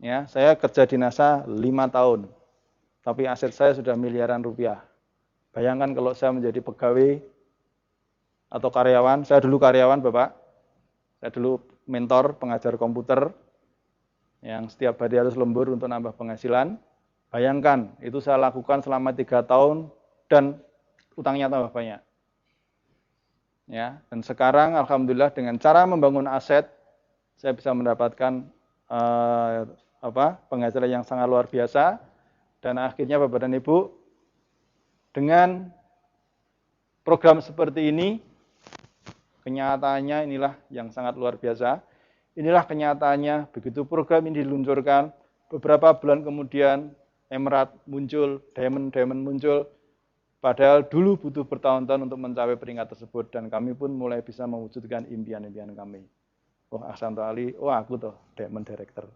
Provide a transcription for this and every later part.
Ya, saya kerja di NASA 5 tahun, tapi aset saya sudah miliaran rupiah. Bayangkan kalau saya menjadi pegawai atau karyawan, saya dulu karyawan Bapak, saya dulu mentor pengajar komputer, yang setiap hari harus lembur untuk nambah penghasilan. Bayangkan, itu saya lakukan selama 3 tahun, dan utangnya tambah banyak. Ya, dan sekarang Alhamdulillah dengan cara membangun aset, saya bisa mendapatkan penghasilan yang sangat luar biasa, dan akhirnya Bapak dan Ibu, dengan program seperti ini, kenyataannya inilah yang sangat luar biasa. Inilah kenyataannya, begitu program ini diluncurkan, beberapa bulan kemudian emerald muncul, diamond muncul, padahal dulu butuh bertahun-tahun untuk mencapai peringkat tersebut, dan kami pun mulai bisa mewujudkan impian-impian kami. Oh, Ahsantu Ali, oh aku tuh Diamond Director.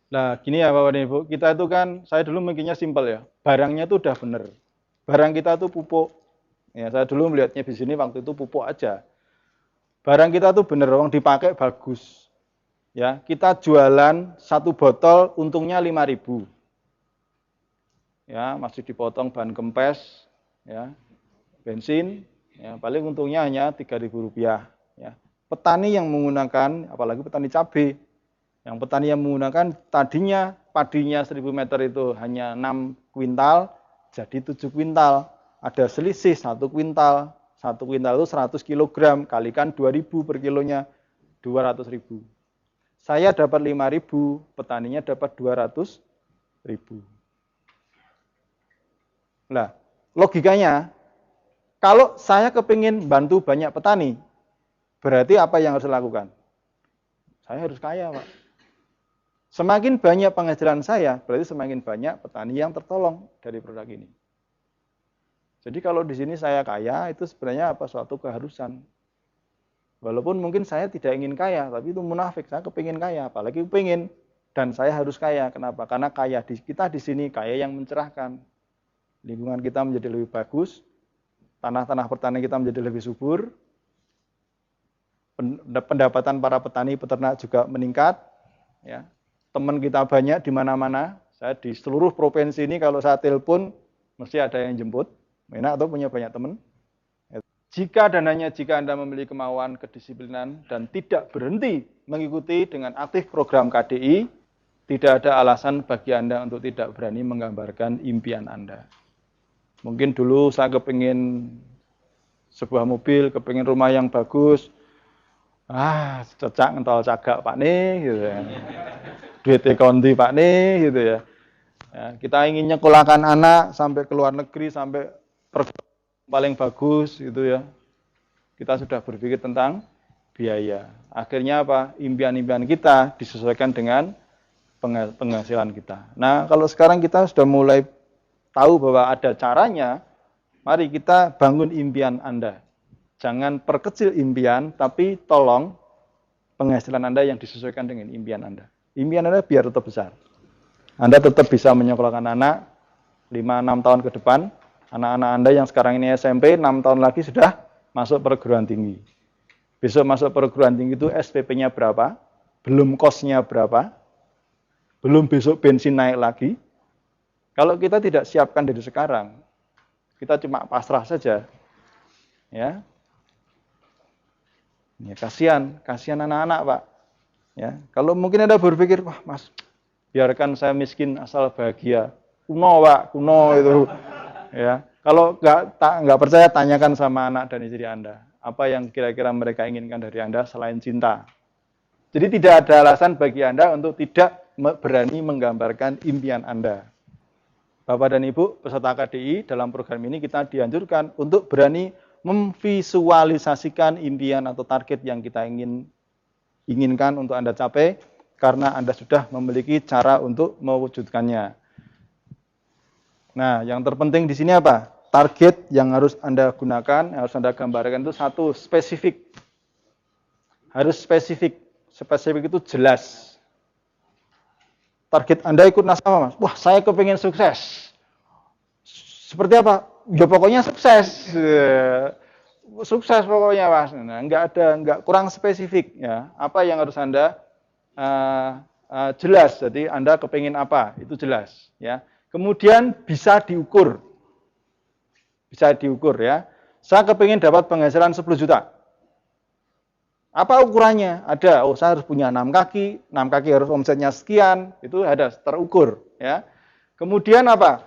Nah, gini ya Bapak dan Ibu, kita itu kan, saya dulu mikirnya simpel ya, barangnya itu udah bener. Barang kita itu pupuk. Ya, saya dulu melihatnya di sini waktu itu pupuk aja. Barang kita tuh bener, orang dipakai bagus. Ya, kita jualan 1 botol untungnya 5.000. Ya, masih dipotong bahan kempes, ya, bensin, ya, paling untungnya hanya Rp3.000. Ya. Petani yang menggunakan, apalagi petani cabai, yang petani yang menggunakan tadinya padinya 1.000 meter itu hanya 6 kuintal, jadi 7 kuintal. Ada selisih 1 kuintal. 1 kuintal itu 100 kg, kalikan 2.000 per kilonya, 200.000. Saya dapat 5.000, petaninya dapat 200.000. Nah, logikanya, kalau saya kepingin bantu banyak petani, berarti apa yang harus dilakukan? Saya harus kaya, Pak. Semakin banyak penghasilan saya, berarti semakin banyak petani yang tertolong dari produk ini. Jadi kalau di sini saya kaya, itu sebenarnya apa? Suatu keharusan. Walaupun mungkin saya tidak ingin kaya, tapi itu munafik. Saya kepingin kaya, apalagi kepingin. Dan saya harus kaya. Kenapa? Karena kaya kita di sini kaya yang mencerahkan. Lingkungan kita menjadi lebih bagus, tanah-tanah pertanian kita menjadi lebih subur, pendapatan para petani peternak juga meningkat. Ya. Teman kita banyak di mana-mana. Saya di seluruh provinsi ini kalau saya telepon mesti ada yang jemput. Enak atau punya banyak teman. Jika Anda memiliki kemauan, kedisiplinan, dan tidak berhenti mengikuti dengan aktif program KDI, tidak ada alasan bagi Anda untuk tidak berani menggambarkan impian Anda. Mungkin dulu saya kepingin sebuah mobil, kepingin rumah yang bagus. Cocak ngentol cagak Pak nih, gitu ya. Duit konti Pak nih, gitu ya. Kita ingin nyekolahkan anak sampai ke luar negeri, sampai paling bagus, gitu ya. Kita sudah berpikir tentang biaya. Akhirnya apa? Impian-impian kita disesuaikan dengan penghasilan kita. Nah, kalau sekarang kita sudah mulai tahu bahwa ada caranya, mari kita bangun impian Anda. Jangan perkecil impian, tapi tolong penghasilan Anda yang disesuaikan dengan impian Anda. Impian Anda biar tetap besar. Anda tetap bisa menyekolahkan anak 5-6 tahun ke depan. Anak-anak Anda yang sekarang ini SMP, 6 tahun lagi sudah masuk perguruan tinggi. Besok masuk perguruan tinggi itu SPP-nya berapa? Belum kosnya berapa? Belum besok bensin naik lagi. Kalau kita tidak siapkan dari sekarang, kita cuma pasrah saja. Ya. Ya, kasihan anak-anak, Pak. Ya, kalau mungkin Anda berpikir, wah Mas, biarkan saya miskin asal bahagia. Kuno, Pak, kuno itu. Ya, kalau nggak percaya, tanyakan sama anak dan istri Anda. Apa yang kira-kira mereka inginkan dari Anda selain cinta. Jadi tidak ada alasan bagi Anda untuk tidak berani menggambarkan impian Anda. Bapak dan Ibu, peserta KDI, dalam program ini kita dianjurkan untuk berani memvisualisasikan impian atau target yang kita inginkan untuk Anda capai, karena Anda sudah memiliki cara untuk mewujudkannya. Nah, yang terpenting di sini apa? Target yang harus Anda gunakan, yang harus Anda gambarkan itu satu, spesifik. Harus spesifik. Spesifik itu jelas. Target Anda ikut NASA apa, Mas? Wah, saya kepingin sukses. Seperti apa? Ya pokoknya sukses. sukses pokoknya Mas. Nah, enggak kurang spesifik ya. Apa yang harus Anda jelas. Jadi Anda kepingin apa, itu jelas ya. Kemudian bisa diukur. Bisa diukur ya. Saya kepingin dapat penghasilan 10 juta. Apa ukurannya? Ada. Oh, saya harus punya 6 kaki, 6 kaki harus omsetnya sekian, itu ada terukur ya. Kemudian apa?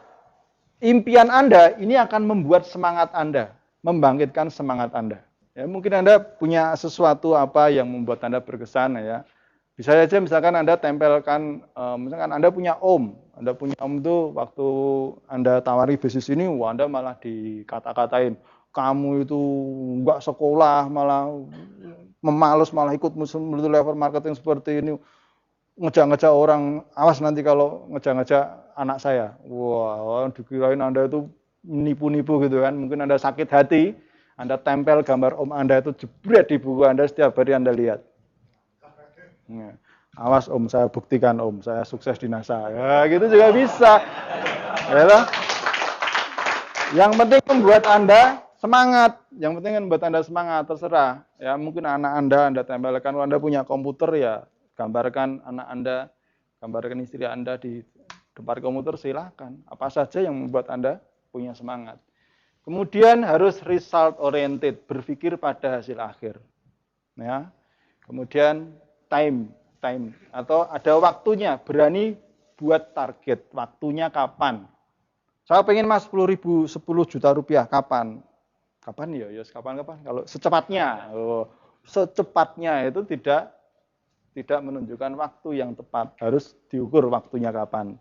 Impian Anda ini akan membuat semangat Anda, membangkitkan semangat Anda. Ya, mungkin Anda punya sesuatu apa yang membuat Anda berkesan ya. Bisa saja misalkan Anda tempelkan, misalkan Anda punya Anda punya itu waktu Anda tawari bisnis ini, wah Anda malah dikata-katain, kamu itu enggak sekolah, malah memalas, malah ikut multi level marketing seperti ini, ngejak-ngejak orang, awas nanti kalau ngejak-ngejak anak saya. Wah, dikirain Anda itu nipu-nipu gitu kan. Mungkin Anda sakit hati, Anda tempel gambar Om Anda itu jebret di buku Anda setiap hari Anda lihat. Ya. Awas Om, saya buktikan Om, saya sukses di NASA. Ya, gitu juga bisa. Ya, yang penting membuat Anda semangat. Yang penting kan membuat Anda semangat, terserah. Ya, mungkin anak Anda tempelkan, kalau Anda punya komputer ya, gambarkan anak Anda, gambarkan istri Anda di depan komputer, silakan. Apa saja yang membuat Anda punya semangat. Kemudian harus result oriented, berpikir pada hasil akhir. Ya. Kemudian time atau ada waktunya, berani buat target, waktunya kapan. Saya pengen Mas 10 juta rupiah, kapan? Kapan ya? Ya kapan? Kalau secepatnya. Secepatnya itu tidak menunjukkan waktu yang tepat, harus diukur waktunya kapan.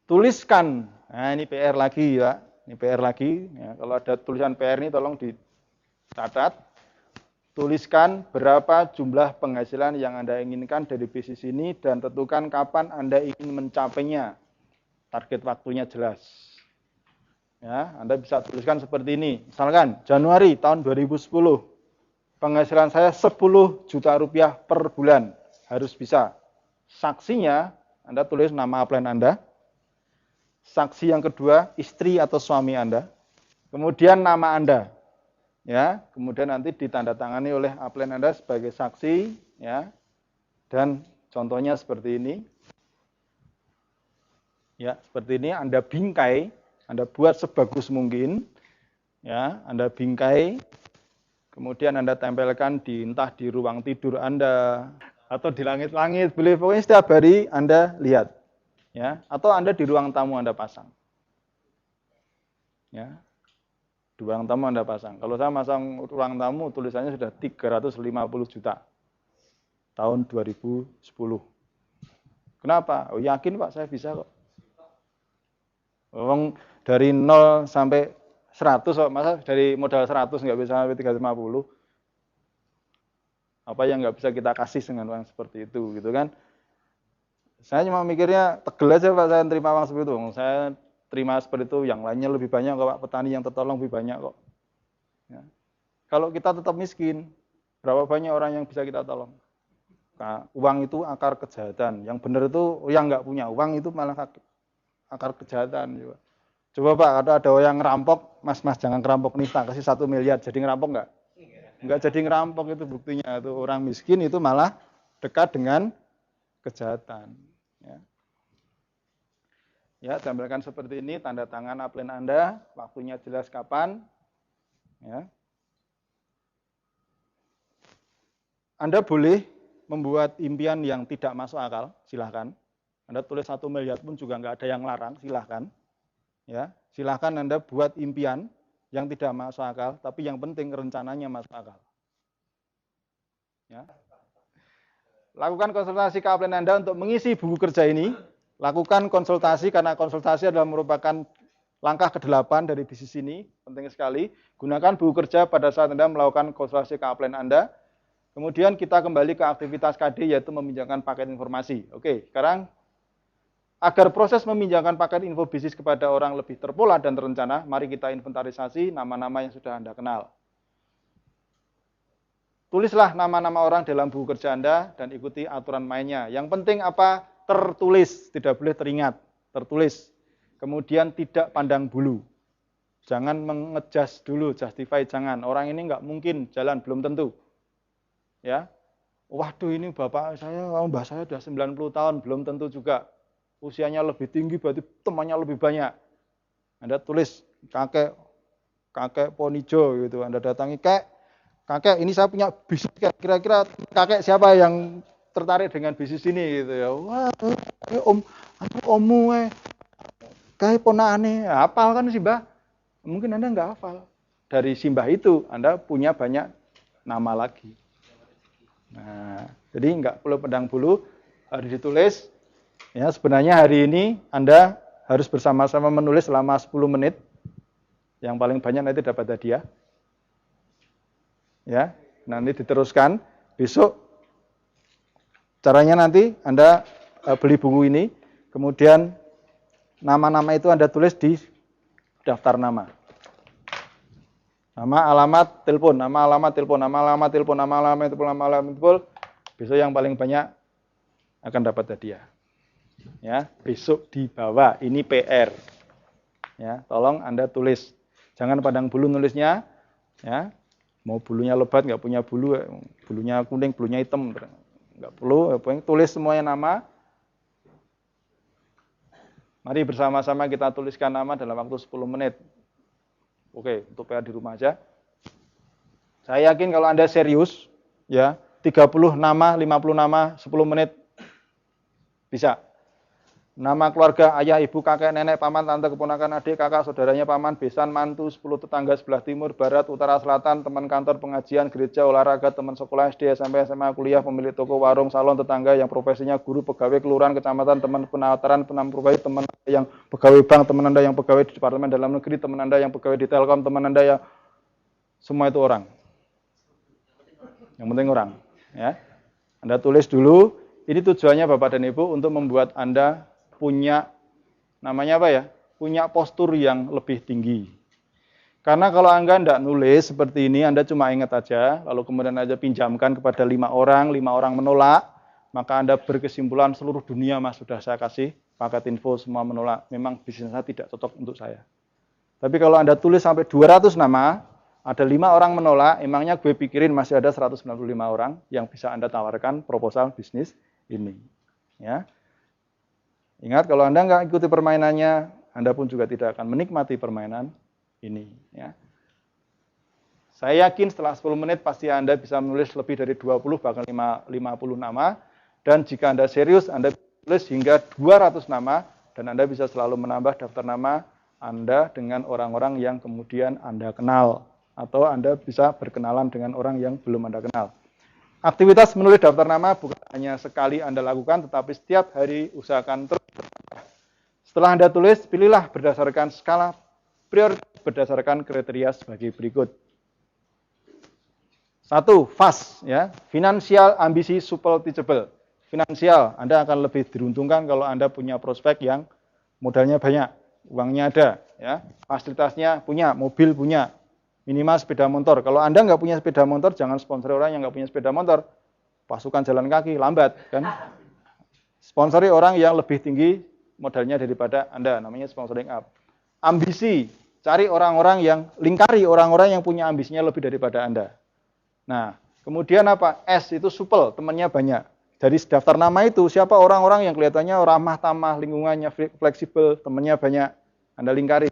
Tuliskan. Nah, ini PR lagi ya. Ini PR lagi ya. Kalau ada tulisan PR ini tolong dicatat. Tuliskan berapa jumlah penghasilan yang Anda inginkan dari bisnis ini dan tentukan kapan Anda ingin mencapainya. Target waktunya jelas. Ya, Anda bisa tuliskan seperti ini. Misalkan Januari tahun 2010. Penghasilan saya 10 juta rupiah per bulan. Harus bisa. Saksinya, Anda tulis nama upline Anda. Saksi yang kedua, istri atau suami Anda. Kemudian nama Anda. Ya, kemudian nanti ditandatangani oleh upline Anda sebagai saksi, ya. Dan contohnya seperti ini. Ya, seperti ini Anda bingkai, Anda buat sebagus mungkin. Ya, Anda bingkai. Kemudian Anda tempelkan entah di ruang tidur Anda atau di langit-langit, boleh pokoknya setiap hari Anda lihat. Ya, atau Anda di ruang tamu Anda pasang. Ya. Di ruang tamu Anda pasang. Kalau saya masang ruang tamu, tulisannya sudah 350 juta. Tahun 2010. Kenapa? Oh, yakin Pak, saya bisa kok. Orang dari 0 sampai 100 kok, masa dari modal 100 nggak bisa sampai 350. Apa yang nggak bisa kita kasih dengan uang seperti itu, gitu kan? Saya cuma mikirnya, tegel aja Pak, saya terima uang seperti itu. Saya terima seperti itu, yang lainnya lebih banyak kok Pak, petani yang tertolong lebih banyak kok. Ya. Kalau kita tetap miskin, berapa banyak orang yang bisa kita tolong? Nah, uang itu akar kejahatan. Yang benar itu yang nggak punya uang itu malah akar kejahatan. Coba Pak, ada orang ngerampok, mas jangan ngerampok nih, tak kasih 1 miliar, jadi ngerampok nggak? Nggak jadi ngerampok, itu buktinya. Itu orang miskin itu malah dekat dengan kejahatan. Ya. Ya, tampilkan seperti ini, tanda tangan upline Anda, waktunya jelas kapan. Ya. Anda boleh membuat impian yang tidak masuk akal, silahkan. Anda tulis 1 miliar pun juga nggak ada yang larang, silahkan. Ya, silahkan Anda buat impian yang tidak masuk akal, tapi yang penting rencananya masuk akal. Ya. Lakukan konsultasi ke upline Anda untuk mengisi buku kerja ini. Lakukan konsultasi, karena konsultasi adalah merupakan langkah ke-8 dari bisnis ini, penting sekali. Gunakan buku kerja pada saat Anda melakukan konsultasi ke upline Anda. Kemudian kita kembali ke aktivitas KD, yaitu meminjamkan paket informasi. Oke, sekarang agar proses meminjamkan paket info bisnis kepada orang lebih terpola dan terencana, mari kita inventarisasi nama-nama yang sudah Anda kenal. Tulislah nama-nama orang dalam buku kerja Anda dan ikuti aturan mainnya. Yang penting apa? Tertulis, tidak boleh teringat, tertulis. Kemudian tidak pandang bulu. Jangan mengejas dulu, justify jangan. Orang ini nggak mungkin jalan, belum tentu. Ya, waduh ini bapak saya, mbah saya sudah 90 tahun, belum tentu juga. Usianya lebih tinggi, berarti temannya lebih banyak. Anda tulis kakek Ponijo gitu. Anda datangi, kakek ini saya punya bisnis, kira-kira kakek siapa yang tertarik dengan bisnis ini gitu ya. Wah, ommu kayak ponakane, hafal kan sih Mbah? Mungkin Anda nggak hafal. Dari simbah itu Anda punya banyak nama lagi. Nah, jadi nggak perlu pedang bulu, harus ditulis. Ya, sebenarnya hari ini Anda harus bersama-sama menulis selama 10 menit. Yang paling banyak nanti dapat hadiah. Ya, nanti diteruskan. Besok caranya nanti Anda beli buku ini, kemudian nama-nama itu Anda tulis di daftar nama. Nama, alamat, telepon, nama, alamat, telepon, nama, alamat, telepon, nama, alamat, telepon, nama, alamat, telepon. Besok yang paling banyak akan dapat hadiah. Ya, besok dibawa. Ini PR. Ya, tolong Anda tulis. Jangan pandang bulu nulisnya. Ya, mau bulunya lebat, nggak punya bulu, bulunya kuning, bulunya hitam, nggak perlu. Tulis semuanya nama. Mari bersama-sama kita tuliskan nama dalam waktu 10 menit. Oke, untuk PR di rumah aja. Saya yakin kalau Anda serius, ya, 30 nama, 50 nama, 10 menit bisa. Nama keluarga, ayah, ibu, kakek, nenek, paman, tante, keponakan, adik, kakak, saudaranya, paman, besan, mantu, 10 tetangga sebelah timur, barat, utara, selatan, teman kantor, pengajian, gereja, olahraga, teman sekolah, SD, SMP, SMA, kuliah, pemilik toko, warung, salon, tetangga yang profesinya guru, pegawai, kelurahan, kecamatan, teman penataran, penam pegawai, teman yang pegawai bank, teman Anda yang pegawai di Departemen Dalam Negeri, teman Anda yang pegawai di Telkom, teman Anda yang semua itu orang. Yang penting orang, ya. Anda tulis dulu. Ini tujuannya Bapak dan Ibu untuk membuat Anda punya, namanya apa ya? Punya postur yang lebih tinggi. Karena kalau Anda tidak nulis seperti ini, Anda cuma ingat aja, lalu kemudian Anda pinjamkan kepada 5 orang menolak, maka Anda berkesimpulan seluruh dunia Mas sudah saya kasih paket info semua menolak. Memang bisnis saya tidak cocok untuk saya. Tapi kalau Anda tulis sampai 200 nama, ada 5 orang menolak, emangnya gue pikirin masih ada 195 orang yang bisa Anda tawarkan proposal bisnis ini. Ya. Ingat, kalau Anda nggak ikuti permainannya, Anda pun juga tidak akan menikmati permainan ini. Ya. Saya yakin setelah 10 menit pasti Anda bisa menulis lebih dari 20, bahkan 50 nama. Dan jika Anda serius, Anda tulis hingga 200 nama, dan Anda bisa selalu menambah daftar nama Anda dengan orang-orang yang kemudian Anda kenal. Atau Anda bisa berkenalan dengan orang yang belum Anda kenal. Aktivitas menulis daftar nama bukan hanya sekali Anda lakukan, tetapi setiap hari usahakan terus. Setelah Anda tulis, pilihlah berdasarkan skala prioritas berdasarkan kriteria sebagai berikut. 1. FAS, ya, finansial ambisi supel teachable. Finansial, Anda akan lebih diuntungkan kalau Anda punya prospek yang modalnya banyak, uangnya ada, ya, fasilitasnya punya, mobil punya. Minimal sepeda motor. Kalau Anda nggak punya sepeda motor, jangan sponsori orang yang nggak punya sepeda motor. Pasukan jalan kaki, lambat, kan? Sponsori orang yang lebih tinggi modalnya daripada Anda, namanya sponsoring up. Ambisi, cari orang-orang yang, lingkari orang-orang yang punya ambisinya lebih daripada Anda. Nah, kemudian apa? S itu supel, temannya banyak. Dari daftar nama itu, siapa orang-orang yang kelihatannya ramah tamah, lingkungannya fleksibel, temannya banyak, Anda lingkari.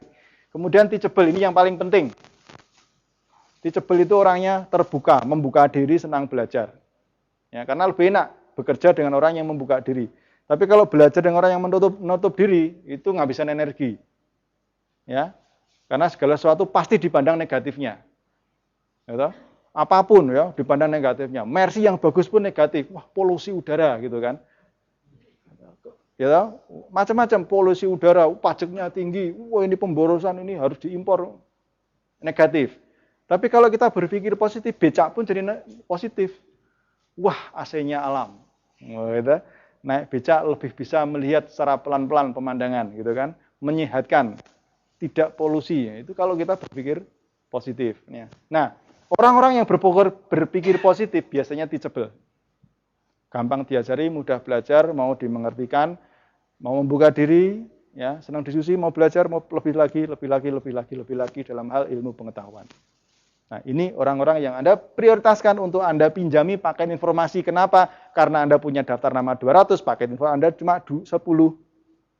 Kemudian teachable, ini yang paling penting. Teachable itu orangnya terbuka, membuka diri, senang belajar. Ya, karena lebih enak bekerja dengan orang yang membuka diri. Tapi kalau belajar dengan orang yang menutup diri, itu ngabisin energi. Ya, karena segala sesuatu pasti dipandang negatifnya. Ya, apapun ya dipandang negatifnya. Mercy yang bagus pun negatif. Wah, polusi udara gitu kan. Ya, macam-macam polusi udara, pajaknya tinggi. Wah, ini pemborosan, ini harus diimpor. Negatif. Tapi kalau kita berpikir positif, becak pun jadi positif. Wah, AC-nya alam. Gitu. Naik becak lebih bisa melihat secara pelan-pelan pemandangan, gitu kan? Menyehatkan, tidak polusi. Itu kalau kita berpikir positif. Nah, orang-orang yang berpikir positif biasanya teachable. Gampang diajari, mudah belajar, mau dimengertikan, mau membuka diri, ya, senang diskusi, mau belajar, mau lebih lagi dalam hal ilmu pengetahuan. Nah, ini orang-orang yang Anda prioritaskan untuk Anda pinjami paket informasi. Kenapa? Karena Anda punya daftar nama 200, paket info Anda cuma 10.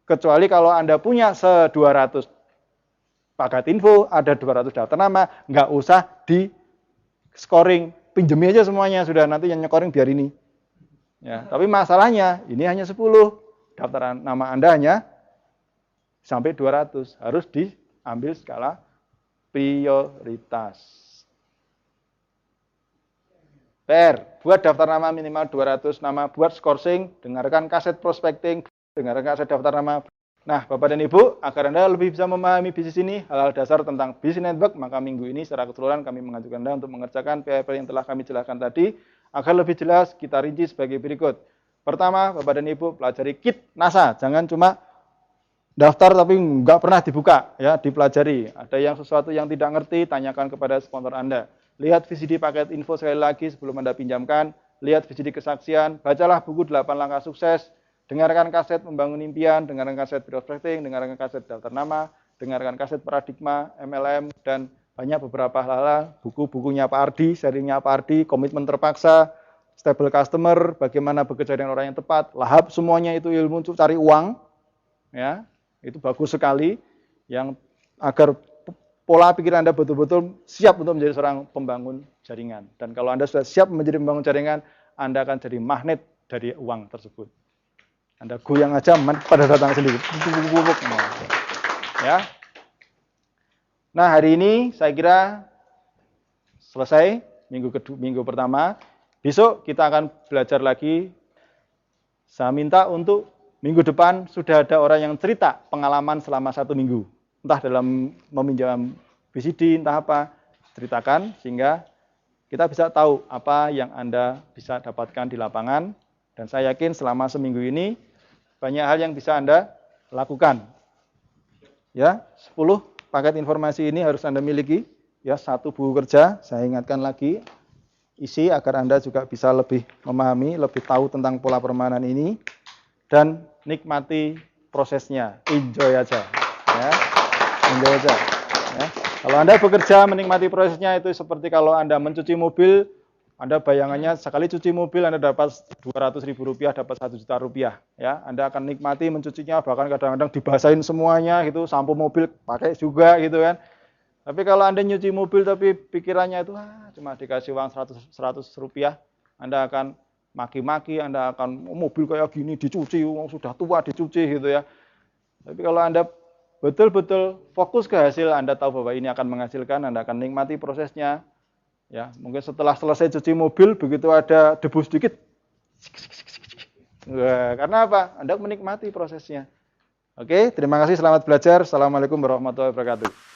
Kecuali kalau Anda punya 200 paket info, ada 200 daftar nama, nggak usah di scoring. Pinjemi aja semuanya, sudah nanti yang nyekoring biar ini. Ya, tapi masalahnya, ini hanya 10. Daftar nama Anda hanya sampai 200. Harus diambil skala prioritas. Buat daftar nama minimal 200 nama, buat scoring, dengarkan kaset prospecting, dengarkan kaset daftar nama. Nah, Bapak dan Ibu, agar Anda lebih bisa memahami bisnis ini, hal-hal dasar tentang bisnis network, maka minggu ini secara keseluruhan kami mengajukan Anda untuk mengerjakan PFL yang telah kami jelaskan tadi. Agar lebih jelas, kita rinci sebagai berikut. Pertama, Bapak dan Ibu, pelajari kit NASA. Jangan cuma daftar tapi nggak pernah dibuka, ya, dipelajari. Ada yang sesuatu yang tidak ngerti, tanyakan kepada sponsor Anda. Lihat VCD paket info sekali lagi sebelum Anda pinjamkan. Lihat VCD kesaksian, bacalah buku 8 langkah sukses. Dengarkan kaset membangun impian, dengarkan kaset prospecting, dengarkan kaset daftar nama, dengarkan kaset paradigma, MLM, dan banyak beberapa hal-hal, buku-bukunya Pak Ardi, serinya Pak Ardi, komitmen terpaksa, stable customer, bagaimana bekerja dengan orang yang tepat, lahap, semuanya itu ilmu untuk cari uang, ya, itu bagus sekali, yang agar pola pikir Anda betul-betul siap untuk menjadi seorang pembangun jaringan. Dan kalau Anda sudah siap menjadi pembangun jaringan, Anda akan jadi magnet dari uang tersebut. Anda goyang aja pada datang sendiri. Ya. Nah, hari ini saya kira selesai minggu pertama. Besok kita akan belajar lagi. Saya minta untuk minggu depan sudah ada orang yang cerita pengalaman selama 1 minggu. Entah dalam meminjam VCD, entah apa. Ceritakan sehingga kita bisa tahu apa yang Anda bisa dapatkan di lapangan. Dan saya yakin selama seminggu ini banyak hal yang bisa Anda lakukan. Ya, 10 paket informasi ini harus Anda miliki. Ya, 1 buku kerja, saya ingatkan lagi, isi agar Anda juga bisa lebih memahami, lebih tahu tentang pola permainan ini, dan nikmati prosesnya, enjoy aja. Ya, enjoy aja. Ya. Kalau Anda bekerja menikmati prosesnya itu seperti kalau Anda mencuci mobil, Anda bayangannya sekali cuci mobil Anda dapat Rp200.000, dapat Rp1 juta, ya. Anda akan nikmati mencucinya, bahkan kadang-kadang dibasahin semuanya gitu, sampo mobil pakai juga gitu kan. Tapi kalau Anda nyuci mobil tapi pikirannya itu cuma dikasih uang Rp100, Anda akan maki-maki, Anda akan mobil kayak gini dicuci, uang sudah tua dicuci gitu ya. Tapi kalau Anda betul-betul fokus ke hasil, Anda tahu bahwa ini akan menghasilkan, Anda akan nikmati prosesnya. Ya, mungkin setelah selesai cuci mobil, begitu ada debu sedikit, karena apa? Anda menikmati prosesnya. Oke, terima kasih, selamat belajar. Assalamualaikum warahmatullahi wabarakatuh.